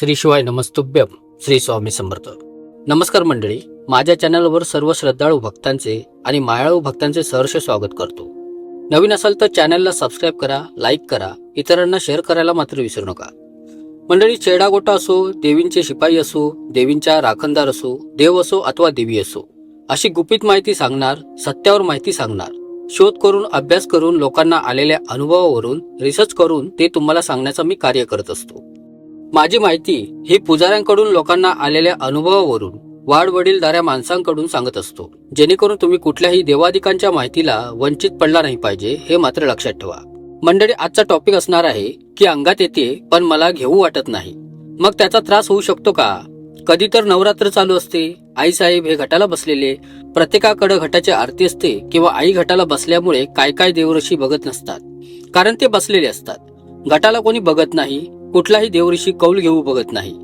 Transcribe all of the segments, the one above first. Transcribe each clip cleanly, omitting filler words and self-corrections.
श्री शिवाय नमस्तुभ्यम. श्री स्वामी समर्थ. नमस्कार मंडळी, माझ्या चॅनलवर सर्व श्रद्धाळू भक्तांचे आणि मायाळू भक्तांचे सहर्ष स्वागत करतो. नवीन असाल तर चॅनलला सबस्क्राईब करा, लाईक करा, इतरांना शेअर करायला मात्र विसरू नका. मंडळी, चेडागोटा असो, देवींचे शिपाई असो, देवींच्या राखणदार असो, देव असो अथवा देवी असो, अशी गुपित माहिती सांगणार, सत्यावर माहिती सांगणार, शोध करून अभ्यास करून लोकांना आलेल्या अनुभवावरून रिसर्च करून ते तुम्हाला सांगण्याचं मी कार्य करत असतो. माझी माहिती ही पुजाऱ्यांकडून लोकांना आलेल्या अनुभवावरून वाडवडीलधाऱ्या माणसांकडून सांगत असतो, जेणेकरून तुम्ही कुठल्याही देवादिकांच्या माहितीला वंचित पडला नाही पाहिजे, हे मात्र लक्षात ठेवा. मंडळी, आजचा टॉपिक असणार आहे की अंगात येते पण मला घेऊ वाटत नाही. मग त्याचा त्रास होऊ शकतो का? कधी तर नवरात्र चालू असते, आई साहेब हे घटाला बसलेले, प्रत्येकाकडे घटाची आरती असते किंवा आई घटाला बसल्यामुळे काय काय देवऋषी बघत नसतात, कारण ते बसलेले असतात. घटाला कोणी बघत नाही, कुठलाही देवऋषी कौल घेऊ बघत नाही.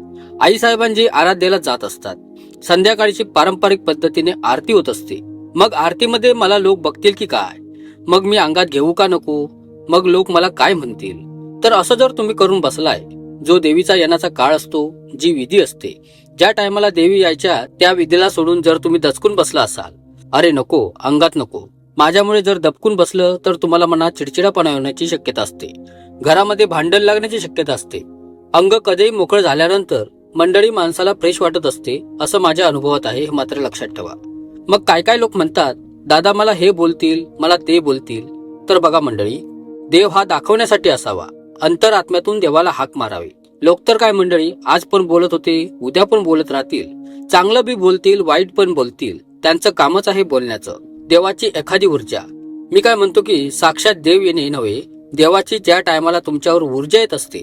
आई साहेबांची आराध्याला जात असतात. संध्याकाळची पारंपरिक पद्धतीने आरती होत असते. मग आरतीमध्ये मला लोक बघतील की काय? मग मी अंगात घेऊ का नको? मग लोक मला काय म्हणतील? तर असं जर तुम्ही करून बसलाय, जो देवीचा येण्याचा काळ असतो, जी विधी असते, ज्या टायमाला देवी यायच्या त्या विधीला सोडून जर तुम्ही दचकून बसला असाल, अरे नको, अंगात नको, माझ्यामुळे जर दबकून बसलं तर तुम्हाला मनात चिडचिडापणा येण्याची शक्यता असते, घरामध्ये भांडण लागण्याची शक्यता असते. अंग कधीही मोकळं झाल्यानंतर मंडळी माणसाला फ्रेश वाटत असते, असं माझ्या अनुभवात आहे, हे मात्र लक्षात ठेवा. मग काय काय लोक म्हणतात, दादा मला हे बोलतील, मला ते बोलतील. तर बघा मंडळी, देव हा दाखवण्यासाठी असावा, अंतरात्म्यातून देवाला हाक मारावी. लोक तर काय मंडळी, आज पण बोलत होते, उद्या पण बोलत राहतील, चांगलं बी बोलतील, वाईट पण बोलतील, त्यांचं कामच आहे बोलण्याचं. देवाची एखादी ऊर्जा, मी काय म्हणतो की साक्षात देव येणे नव्हे, देवाची ज्या टायमाला तुमच्यावर ऊर्जा येत असते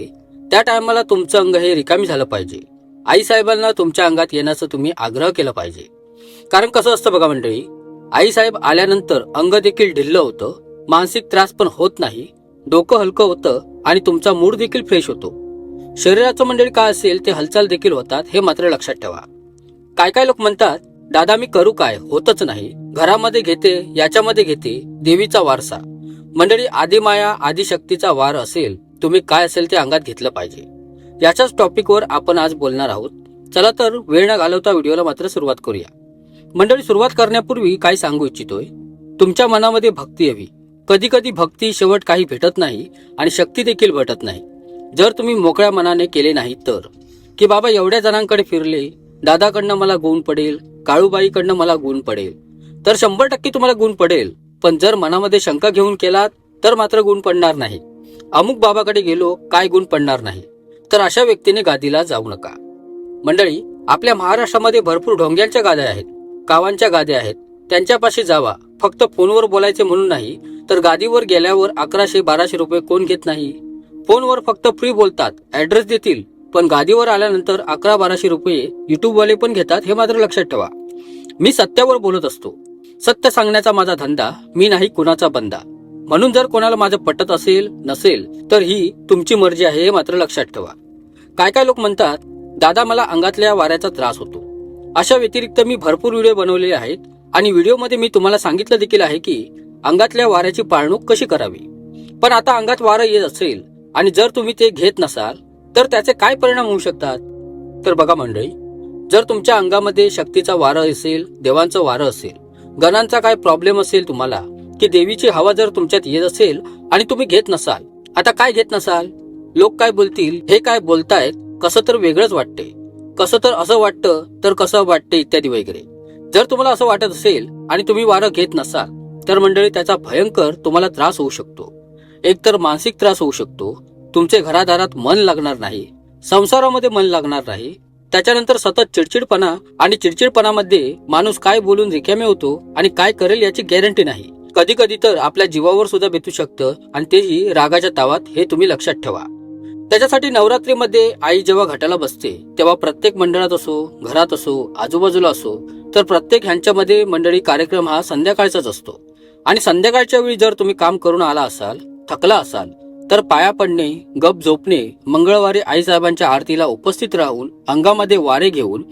त्या टायमाला तुमचं अंग हे रिकामी झालं पाहिजे. आई साहेबांना तुमच्या अंगात येण्याचं तुम्ही आग्रह केला पाहिजे. कारण कसं असतं बघा मंडळी, आई साहेब आल्यानंतर अंग देखील ढिल्लं होतं, मानसिक त्रास पण होत नाही, डोकं हलकं होतं आणि तुमचा मूड देखील फ्रेश होतो. शरीराचं मंडळी काय असेल ते हालचाल देखील होतात, हे मात्र लक्षात ठेवा. काय काय लोक म्हणतात, दादा मी करू काय, होतच नाही, घरामध्ये घेते, याच्यामध्ये घेते, देवीचा वारसा. मंडळी, आदिमाया आदिशक्तीचा वार असेल, तुम्ही काय असेल ते अंगात घेतलं पाहिजे. याच्याच टॉपिकवर आपण आज बोलणार आहोत. चला तर वेळ न घालवता व्हिडिओला मात्र सुरुवात करूया. मंडळी, सुरुवात करण्यापूर्वी काय सांगू इच्छितोय, तुमच्या मनामध्ये भक्ती हवी. कधी कधी भक्ती शेवट काही भेटत नाही आणि शक्ती देखील भेटत नाही, जर तुम्ही मोकळ्या मनाने केले नाही तर. की बाबा एवढ्या जणांकडे फिरले, दादाकडनं मला गुण पडेल, काळूबाईकडनं मला गुण पडेल, तर 100% तुम्हाला गुण पडेल. पण जर मनामध्ये शंका घेऊन केलात तर मात्र गुण पडणार नाही. अमुक बाबाकडे गेलो, काय गुण पडणार नाही, तर अशा व्यक्तीने गादीला जाऊ नका. मंडळी, आपल्या महाराष्ट्रामध्ये भरपूर ढोंग्यांच्या गाद्या आहेत, कावांच्या गाद्या आहेत, त्यांच्यापाशी जावा. फक्त फोनवर बोलायचे म्हणून नाही, तर गादीवर गेल्यावर 1100-1200 रुपये कोण घेत नाही. फोनवर फक्त फ्री बोलतात, ऍड्रेस देतील, पण गादीवर आल्यानंतर 1100-1200 रुपये युट्यूबवाले पण घेतात, हे मात्र लक्षात ठेवा. मी सत्यावर बोलत असतो, सत्य सांगण्याचा माझा धंदा, मी नाही कुणाचा बंदा. म्हणून जर कोणाला माझं पटत असेल नसेल तर ही तुमची मर्जी आहे, हे मात्र लक्षात ठेवा. काय काय लोक म्हणतात, दादा मला अंगातल्या वाऱ्याचा त्रास होतो. अशा व्यतिरिक्त मी भरपूर व्हिडिओ बनवलेले आहेत आणि व्हिडिओमध्ये मी तुम्हाला सांगितलं देखील आहे की अंगातल्या वाऱ्याची पाळणूक कशी करावी. पण आता अंगात वारं येत असेल आणि जर तुम्ही ते घेत नसाल तर त्याचे काय परिणाम होऊ शकतात. तर बघा मंडळी, जर तुमच्या अंगामध्ये शक्तीचा वारं असेल, देवांचं वारं असेल, गणांचा काय प्रॉब्लेम असेल तुम्हाला, की देवीची हवा जर तुमच्यात येत असेल आणि तुम्ही घेत नसाल, आता काय घेत नसाल, लोक काय बोलतील, हे काय बोलतायत, कसं तर वेगळंच वाटते, कसं तर असं वाटतं, तर कसं वाटते, इत्यादी वगैरे. जर तुम्हाला असं वाटत असेल आणि तुम्ही वारं घेत नसाल तर मंडळी त्याचा भयंकर तुम्हाला त्रास होऊ शकतो. एकतर मानसिक त्रास होऊ शकतो, तुमचे घरादारात मन लागणार नाही, संसारामध्ये मन लागणार नाही, त्याच्यानंतर सतत चिडचिडपणा आणि चिडचिडपणामध्ये माणूस काय बोलून रिकामे होतो आणि काय करेल याची गॅरंटी नाही. कधी कधी तर आपल्या जीवावर सुद्धा बेतू शकतं आणि तेही रागाच्या तावात, हे तुम्ही लक्षात ठेवा. त्याच्यासाठी नवरात्रीमध्ये आई जेव्हा घटाला बसते तेव्हा प्रत्येक मंडळात असो, घरात असो, आजूबाजूला असो, तर प्रत्येक ह्यांच्यामध्ये मंडळी कार्यक्रम हा संध्याकाळचाच असतो. आणि संध्याकाळच्या वेळी जर तुम्ही काम करून आला असाल, थकला असाल, तर पाया पडणे, गप झोपणे, मंगळवारी आईसाहेबांच्या आरतीला उपस्थित राहून अंगामध्ये वारे घेऊन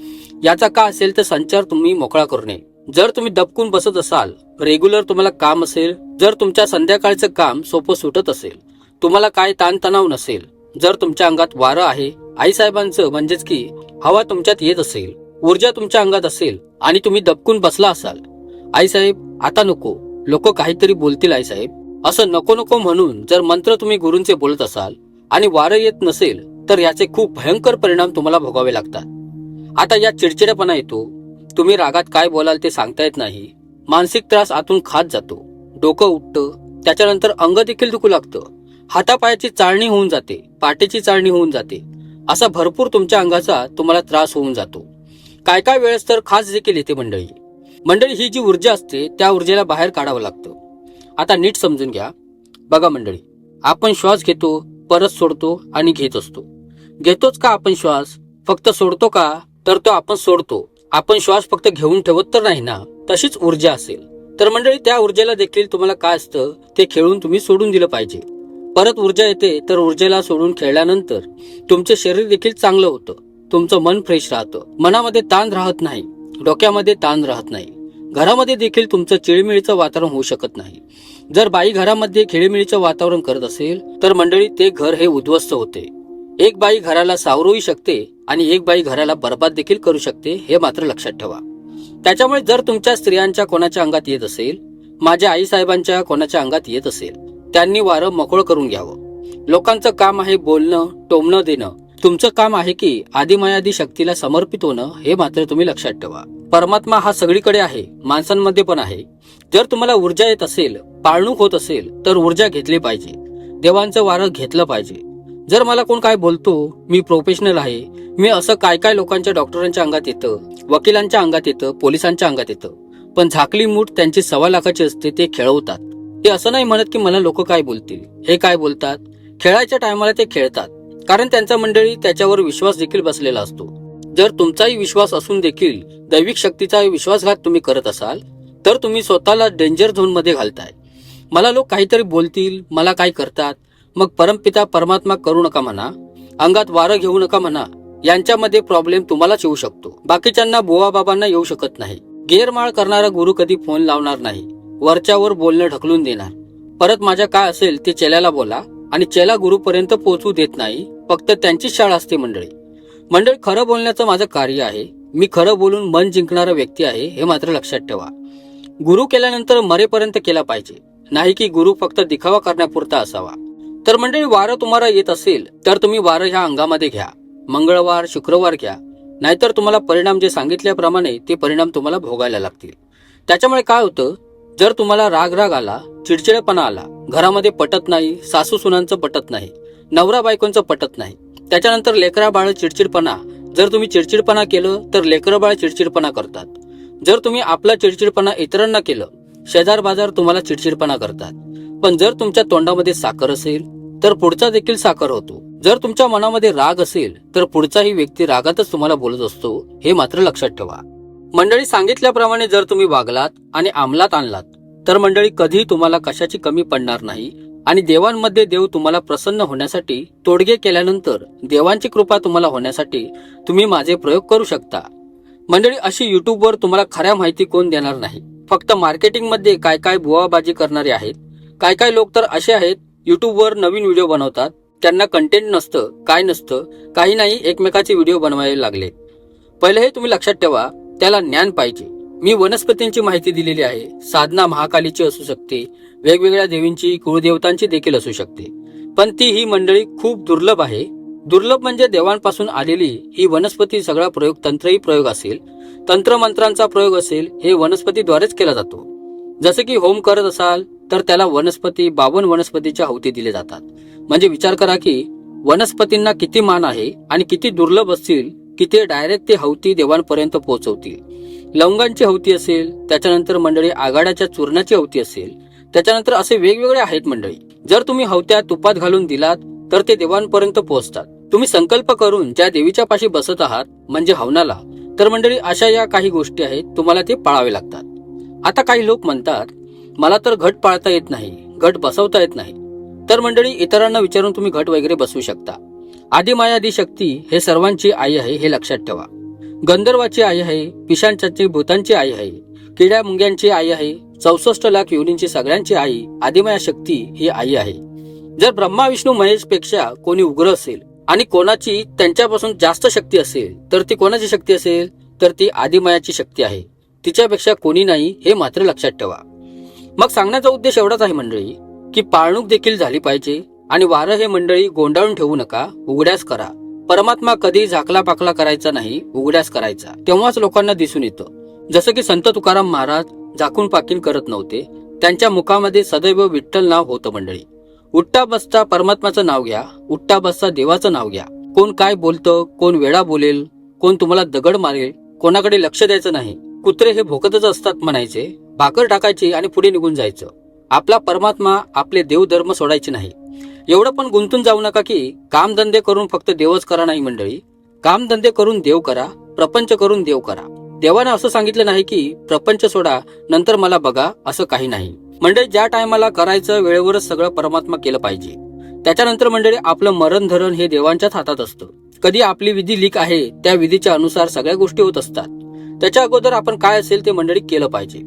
याचा का असेल तर संचार तुम्ही मोकळा करणे. जर तुम्ही दबकून बसत असाल, रेग्युलर तुम्हाला काम असेल, जर तुमच्या संध्याकाळचं काम सोपं सुटत असेल, तुम्हाला काय ताणतणाव नसेल, जर तुमच्या अंगात वारं आहे, आईसाहेबांचं म्हणजेच की हवा तुमच्यात येत असेल, ऊर्जा तुमच्या अंगात असेल आणि तुम्ही दबकून बसला असाल, आईसाहेब आता नको, लोक काहीतरी बोलतील आईसाहेब, असं नको नको म्हणून जर मंत्र तुम्ही गुरूंचे बोलत असाल आणि वारं येत नसेल तर याचे खूप भयंकर परिणाम तुम्हाला भोगावे लागतात. आता या चिडचिडेपणा येतो, तुम्ही रागात काय बोलाल ते सांगता येत नाही, मानसिक त्रास आतून खात जातो, डोकं उठतं, त्याच्यानंतर अंग देखील दुखू लागतं, हातापायाची चाळणी होऊन जाते, पाठीची चाळणी होऊन जाते, असा भरपूर तुमच्या अंगाचा तुम्हाला त्रास होऊन जातो. काय काय वेळेस तर खास देखील येते मंडळी. ही जी ऊर्जा असते त्या ऊर्जेला बाहेर काढावं लागतं. आता नीट समजून घ्या. बघा मंडळी, आपण श्वास घेतो, परत सोडतो आणि घेत असतो. घेतोच का आपण श्वास, फक्त सोडतो का, तर तो आपण सोडतो. आपण श्वास फक्त घेऊन ठेवत तर नाही ना. तशीच ऊर्जा असेल तर मंडळी त्या ऊर्जेला देखील तुम्हाला काय असतं ते खेळून तुम्ही सोडून दिलं पाहिजे. परत ऊर्जा येते तर ऊर्जेला सोडून खेळल्यानंतर तुमचे शरीर देखील चांगलं होतं, तुमचं मन फ्रेश राहतं, मनामध्ये ताण राहत नाही, डोक्यामध्ये ताण राहत नाही, घरामध्ये देखील तुमचं चिळीमिळीचं वातावरण होऊ शकत नाही. जर बाई घरामध्ये खेळीमिळीचं वातावरण करत असेल तर मंडळी ते घर हे उद्ध्वस्त होते. एक बाई घराला सावरूही शकते आणि एक बाई घराला बर्बाद देखील करू शकते, हे मात्र लक्षात ठेवा. त्याच्यामुळे जर तुमच्या स्त्रियांच्या कोणाच्या अंगात येत असेल, माझ्या आईसाहेबांच्या कोणाच्या अंगात येत असेल, त्यांनी वारं मोकळं करून घ्यावं. लोकांचं काम आहे बोलणं, टोमणं देणं, तुमचं काम आहे की आदिमायादी शक्तीला समर्पित होणं, हे मात्र तुम्ही लक्षात ठेवा. परमात्मा हा सगळीकडे आहे, माणसांमध्ये पण आहे. जर तुम्हाला ऊर्जा येत असेल, पाळणूक होत असेल तर ऊर्जा घेतली पाहिजे, देवांचं वारं घेतलं पाहिजे. जर मला कोण काय बोलतो, मी प्रोफेशनल आहे, मी असं काय काय लोकांच्या डॉक्टरांच्या अंगात येतं, वकिलांच्या अंगात येतं, पोलिसांच्या अंगात येतं, पण झाकली मूठ त्यांची 1.25 लाखाची असते, ते खेळवतात. ते असं नाही म्हणत की मला लोक काय बोलतील, हे काय बोलतात, खेळायच्या टायमाला ते खेळतात, कारण त्यांचा मंडळी त्याच्यावर विश्वास देखील बसलेला असतो. जर तुमचाही विश्वास असून देखील दैविक शक्तीचा विश्वासघात तुम्ही करत असाल तर तुम्ही स्वतःला डेंजर झोन मध्ये घालताय. मला लोक काहीतरी बोलतील, मला काय करतात, मग परमपिता परमात्मा करू नका म्हणा, अंगात वारं घेऊ नका म्हणा, यांच्यामध्ये प्रॉब्लेम तुम्हालाच येऊ शकतो. बाकीच्यांना बुवा बाबांना येऊ शकत नाही. गेरमाळ करणारा गुरु कधी फोन लावणार नाही, वरच्यावर बोलणं ढकलून देणार. परत माझ्या काय असेल ते चेल्याला बोला आणि चेला गुरुपर्यंत पोहोचू देत नाही, फक्त त्यांचीच शाळा असते मंडळी. खरं बोलण्याचं माझं कार्य आहे, मी खरं बोलून मन जिंकणारा व्यक्ती आहे, हे मात्र लक्षात ठेवा. गुरु केल्यानंतर मरेपर्यंत केला पाहिजे, नाही की गुरु फक्त दिखावा करण्यापुरता असावा. तर मंडळी, वारं तुम्हाला येत असेल तर तुम्ही वारं ह्या अंगामध्ये घ्या, मंगळवार शुक्रवार घ्या, नाहीतर तुम्हाला परिणाम जे सांगितल्याप्रमाणे ते परिणाम तुम्हाला भोगायला लागतील. त्याच्यामुळे काय होतं, जर तुम्हाला राग आला, चिडचिडेपणा आला, घरामध्ये पटत नाही, सासू सुनांचं पटत नाही, नवरा बायकोंचं पटत नाही, त्याच्यानंतर लेकरा बाळ चिडचिडपणा, जर तुम्ही चिडचिडपणा केलं तर लेकरं बाळ चिडचिडपणा करतात. जर तुम्ही आपला चिडचिडपणा इतरांना केलं, शेजार बाजार तुम्हाला चिडचिडपणा करतात. पण जर तुमच्या तोंडामध्ये साखर असेल तर पुढचा देखील साखर होतो. जर तुमच्या मनामध्ये राग असेल तर पुढचाही व्यक्ती रागातच तुम्हाला बोलत असतो, हे मात्र लक्षात ठेवा. मंडळी, सांगितल्याप्रमाणे जर तुम्ही वागलात आणि अंमलात आणलात तर मंडळी कधी तुम्हाला कशाची कमी पडणार नाही आणि देवांमध्ये देव तुम्हाला प्रसन्न होण्यासाठी, तोडगे केल्यानंतर देवांची कृपा तुम्हाला होण्यासाठी तुम्ही माझे प्रयोग करू शकता. मंडळी, अशी युट्यूबवर तुम्हाला खऱ्या माहिती कोण देणार नाही. फक्त मार्केटिंग मध्ये काय काय बुवाबाजी करणारे आहेत. काय काय लोक तर असे आहेत, युट्यूबवर नवीन व्हिडिओ बनवतात, त्यांना कंटेंट नसतं, काय नसतं, काही नाही, एकमेकाचे व्हिडिओ बनवायला लागले. पहिले हे तुम्ही लक्षात ठेवा, त्याला ज्ञान पाहिजे. मी वनस्पतींची माहिती दिलेली आहे, साधना महाकालीची असू शकते, वेगवेगळ्या देवींची, कुळदेवतांची देखील असू शकते, पण ती ही मंडळी खूप दुर्लभ आहे. दुर्लभ म्हणजे देवांपासून आलेली ही वनस्पती. सगळा प्रयोग तंत्रही प्रयोग असेल, तंत्रमंत्रांचा प्रयोग असेल, हे वनस्पतीद्वारेच केला जातो. जसे की होम करत असाल तर त्याला वनस्पती 52 वनस्पतीच्या हवती दिले जातात. म्हणजे विचार करा की वनस्पतींना किती मान आहे आणि किती दुर्लभ असतील की ते डायरेक्ट ते हवती देवांपर्यंत पोहोचवतील. लवंगांची हवती असेल, त्याच्यानंतर मंडळी आघाड्याच्या चूर्णाची हवती असेल, त्याच्यानंतर असे वेगवेगळे आहेत मंडळी. जर तुम्ही हवत्या तुपात घालून दिलात तर ते देवांपर्यंत पोहोचतात. तुम्ही संकल्प करून ज्या देवीच्या पाशी बसत आहात म्हणजे हवनाला, तर मंडळी अशा या काही गोष्टी आहेत, तुम्हाला ते पाळावे लागतात. आता काही लोक म्हणतात मला तर घट पाळता येत नाही, घट बसवता येत नाही. तर मंडळी, इतरांना विचारून तुम्ही घट वगैरे बसवू शकता. आदिमायादी शक्ती हे सर्वांची आई आहे, हे लक्षात ठेवा. गंधर्वाची आई आहे, पिशांची भूतांची आई आहे, किड्या मुंग्यांची आई आहे, 64 लाख योनींची सगळ्यांची आई आदिमाया शक्ती ही आई आहे. जर ब्रह्मा विष्णू महेश पेक्षा कोणी उग्र असेल आणि कोणाची त्यांच्यापासून जास्त शक्ती असेल तर ती कोणाची शक्ती असेल तर ती आदिमायाची शक्ती आहे. तिच्यापेक्षा कोणी नाही हे मात्र लक्षात ठेवा. मग सांगण्याचा उद्देश एवढाच आहे मंडळी की पाळणूक देखील झाली पाहिजे आणि वारं हे मंडळी गोंडाळून ठेवू नका, उघड्यास करा. परमात्मा कधी झाकला पाकला करायचा नाही, उघड्यास करायचा. तेव्हाच लोकांना दिसून येतं. जसं की संत तुकाराम महाराज झाकून पाकीन करत नव्हते, त्यांच्या मुखामध्ये सदैव विठ्ठल नाव होतं मंडळी. उठता बसता परमात्माचं नाव घ्या, उठता बसता देवाचं नाव घ्या. कोण काय बोलतं, कोण वेळा बोलेल, कोण तुम्हाला दगड मारेल, कोणाकडे लक्ष द्यायचं नाही. कुत्रे हे भोकतच असतात म्हणायचे, भाकर टाकायची आणि पुढे निघून जायचं. आपला परमात्मा, आपले देवधर्म सोडायचे नाही. एवढं पण गुंतून जाऊ नका की कामधंदे करून फक्त देवच करा. नाही मंडळी, कामधंदे करून देव करा, प्रपंच करून देव करा. देवानं असं सांगितलं नाही की प्रपंच सोडा नंतर मला बघा, असं काही नाही. मंडळी, ज्या टायमाला करायचं वेळेवरच सगळं परमात्मा केलं पाहिजे. त्याच्यानंतर मंडळी आपलं मरण धरण हे देवांच्याच हातात असतं. कधी आपली विधी लीक आहे त्या विधीच्या अनुसार सगळ्या गोष्टी होत असतात. त्याच्या अगोदर आपण काय असेल ते मंडळी केलं पाहिजे.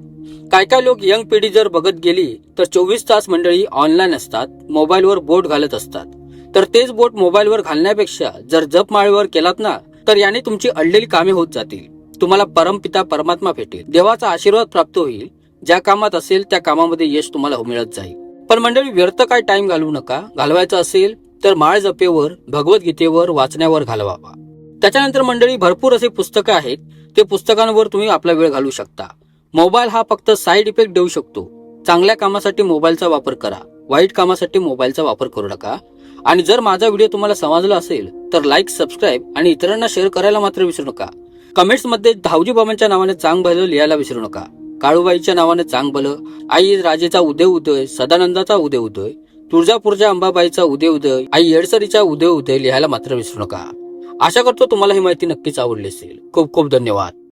काय काय लोक यंग पिढी जर बघत गेली तर 24 तास मंडळी ऑनलाईन असतात, मोबाईलवर बोट घालत असतात. तर तेच बोट मोबाईलवर घालण्यापेक्षा जर जपमाळेवर केलात ना तर याने तुमची अडलेली कामे होत जातील. तुम्हाला परमपिता परमात्मा भेटेल, देवाचा आशीर्वाद प्राप्त होईल. ज्या कामात असेल त्या कामामध्ये यश तुम्हाला मिळत जाईल. पण मंडळी, व्यर्थ काय टाइम घालवू नका. घालवायचं असेल तर माळ जपेवर, भगवद्गीतेवर, वाचण्यावर घालवावा. त्याच्यानंतर मंडळी भरपूर असे पुस्तकं आहेत, ते पुस्तकांवर तुम्ही आपला वेळ घालवू शकता. मोबाईल हा फक्त साईड इफेक्ट देऊ शकतो. चांगल्या कामासाठी मोबाईलचा वापर करा, वाईट कामासाठी मोबाईलचा वापर करू नका. आणि जर माझा व्हिडिओ तुम्हाला समजला असेल तर लाईक, सबस्क्राईब आणि इतरांना शेअर करायला मात्र विसरू नका. कमेंट्स मध्ये धावजी बाबांच्या नावाने चांग भलं लिहायला विसरू नका. काळूबाईच्या नावाने चांग भलं, आई राजेचा उदय उदय, सदानंदाचा उदय उदय, तुळजापूरच्या अंबाबाईचा उदय उदय, आई येडसरीचा उदय उदय लिहायला मात्र विसरू नका. आशा करतो तुम्हाला ही माहिती नक्कीच आवडली असेल. खूप खूप धन्यवाद.